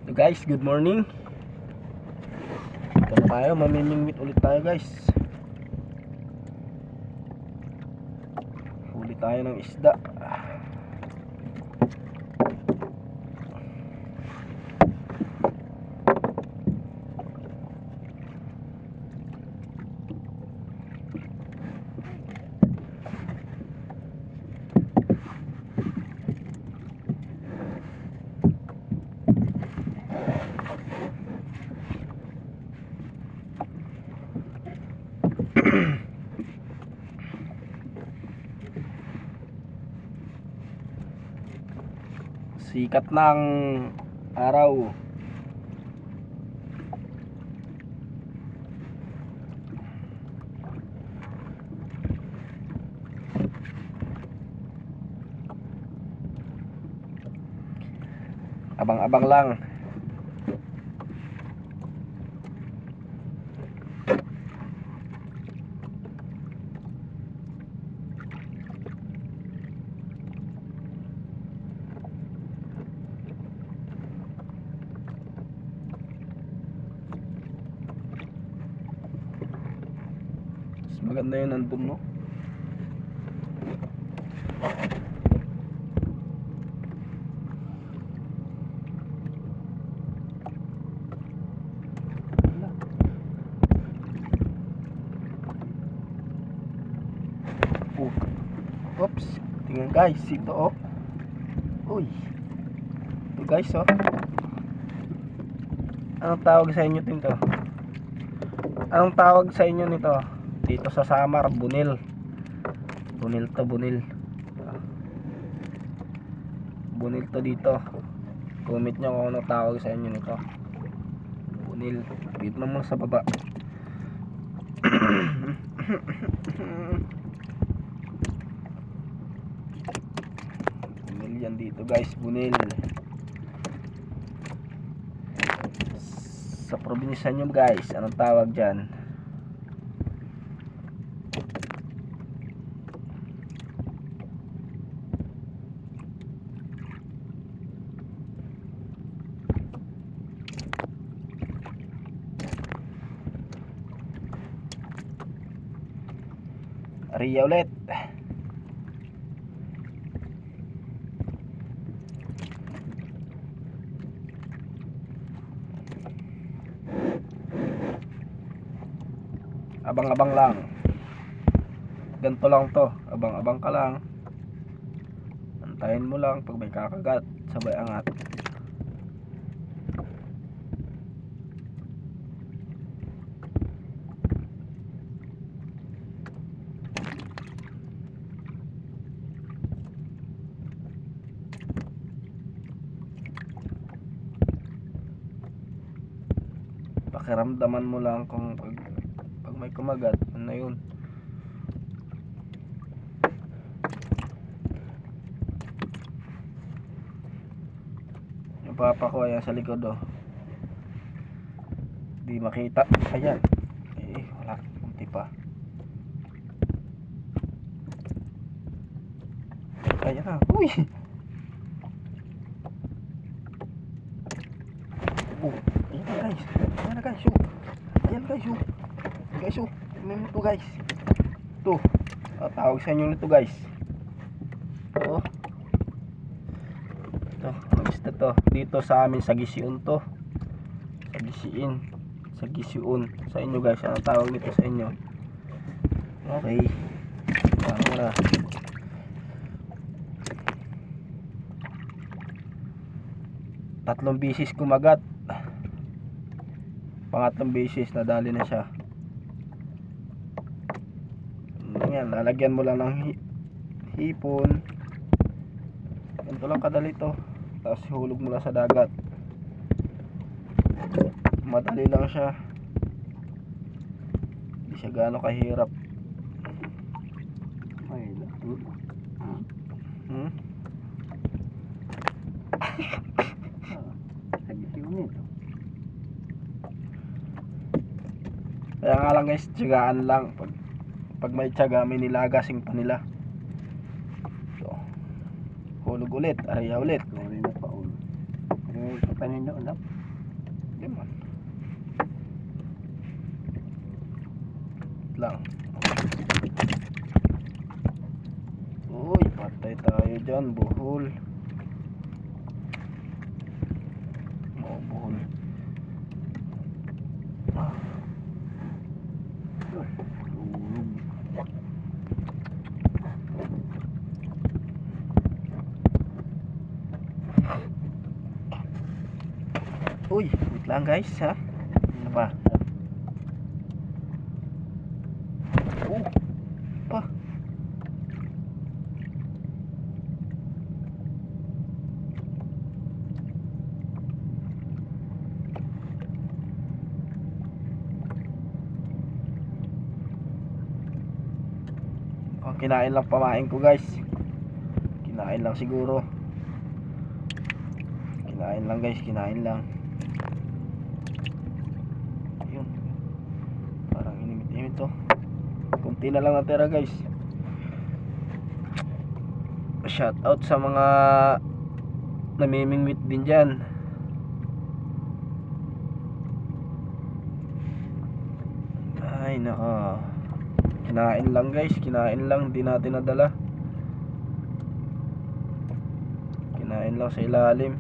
So guys, good morning. Ito na tayo, mamimingwit ulit tayo guys. Huli tayo ng isda. Sikat ng araw. Abang-abang lang. Maganda yun nandun, no? Oops, tingnan guys, ito oh. Uy, ito guys oh. Anong tawag sa inyo nito? Anong tawag sa inyo nito? Dito sa Samar, bunil. Bunil to, bunil. Bunil to dito. Comment nyo kung anong tawag sa inyo nito. Bunil. Dito naman sa baba. Bunil yan dito guys, bunil. Sa probinsya nyo guys, anong tawag dyan? Ria ulit. Abang-abang lang. Ganito lang to. Abang-abang ka lang. Antayin mo lang pag may kakagat, sabay angat. Pakiramdaman mo lang kung pag may kumagat, ano yun. Yung papa ko ayan sa likod oh. Di makita. Ayan. Wala. Kunti pa. Ayan na. Uy! Ayan na guys. Ayan na guys. Ayan guys. Guys ano to guys? Ito. Tawag sa inyo nito guys. Ito. Ito. Basta to. Dito sa amin sa Gisiun to. Sa Gisiin. Sa Gisiun. Sa inyo guys. Anong tawag nito sa inyo? Okay. Ano na. Tatlong bisis kumagat. Pangatlong bisis nadali na siya. Yan, lalagyan mo lang ng hipon. Ganito lang kadali to. Tapos hulog mo lang sa dagat. Madali lang siya. Hindi siya gaano kahirap. Ay, Kaya nga lang guys, tiyagaan lang. Pag may tiyaga, may nilagasing pa nila. So, hulog ulit, araya ulit. May kapanindo na. Di man. Lang. Uy, patay tayo dyan, buhol. Buhol. Uy, wait lang guys ha. Ano ba? Pa. Oh, kinain lang pamain ko guys. Kinain lang siguro. Kinain lang guys, kinain lang. Ayun. Parang inimit-imit to. Kunti na lang natira guys. Shout out sa mga namimingwit din dyan. Ay nako. Kinain lang guys, kinain lang, hindi natin nadala. Kinain lang sa ilalim.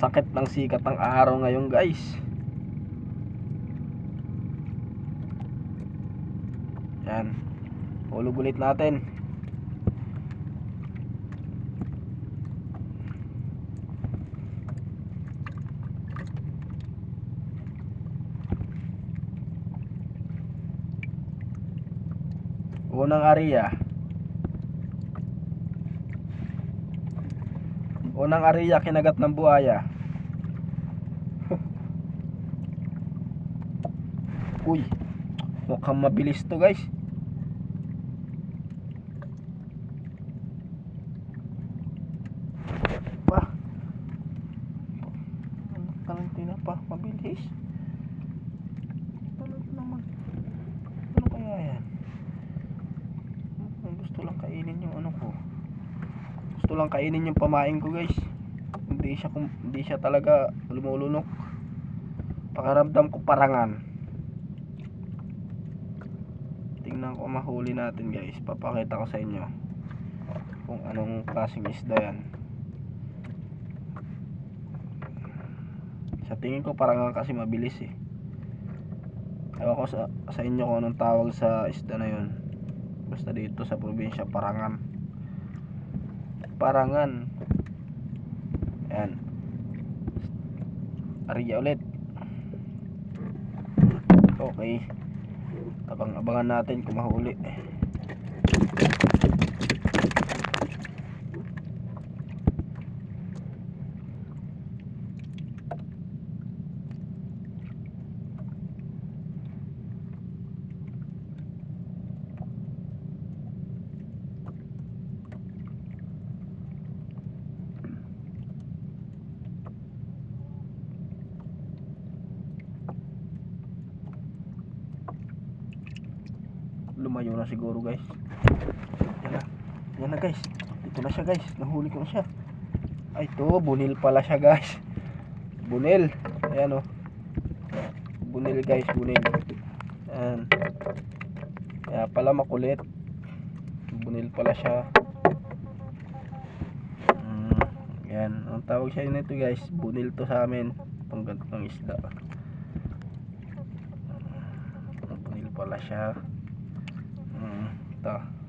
Sakit ng sikat ng araw ngayon guys. Yan. Hulog ulit natin. Unang area. Unang area kinagat ng buhaya. Uy, mukhang mabilis to guys. Pa. Talantina pa, mabilis. Ano naman? Ano kaya yan? Gusto lang kainin yung ano ko. Gusto lang kainin yung pamain ko guys. Hindi siya talaga lumulunok. Pakaramdam ko parangan. Tingnan ko mahuli natin guys. Papakita ko sa inyo kung anong klaseng isda yan. Sa tingin ko parangan kasi mabilis eh. Ewan ko sa inyo kung anong tawag sa isda na yun. Basta dito sa probinsya parangan. Parangan. Ayan. Ariya ulit. Okay. Abang-abangan natin kung mahuli. Lumayo na siguro guys. Yan na guys. Dito na siya guys. Nahuli ko na siya. Ay to, bunil pala siya guys. Bunil. Ayan o. Bunil guys, bunil. Ayan. Kaya pala makulit. Bunil pala siya. Ayan. Ang tawag siya nito guys. Bunil to sa amin. Itong gantong isda. Bunil pala siya. Ito.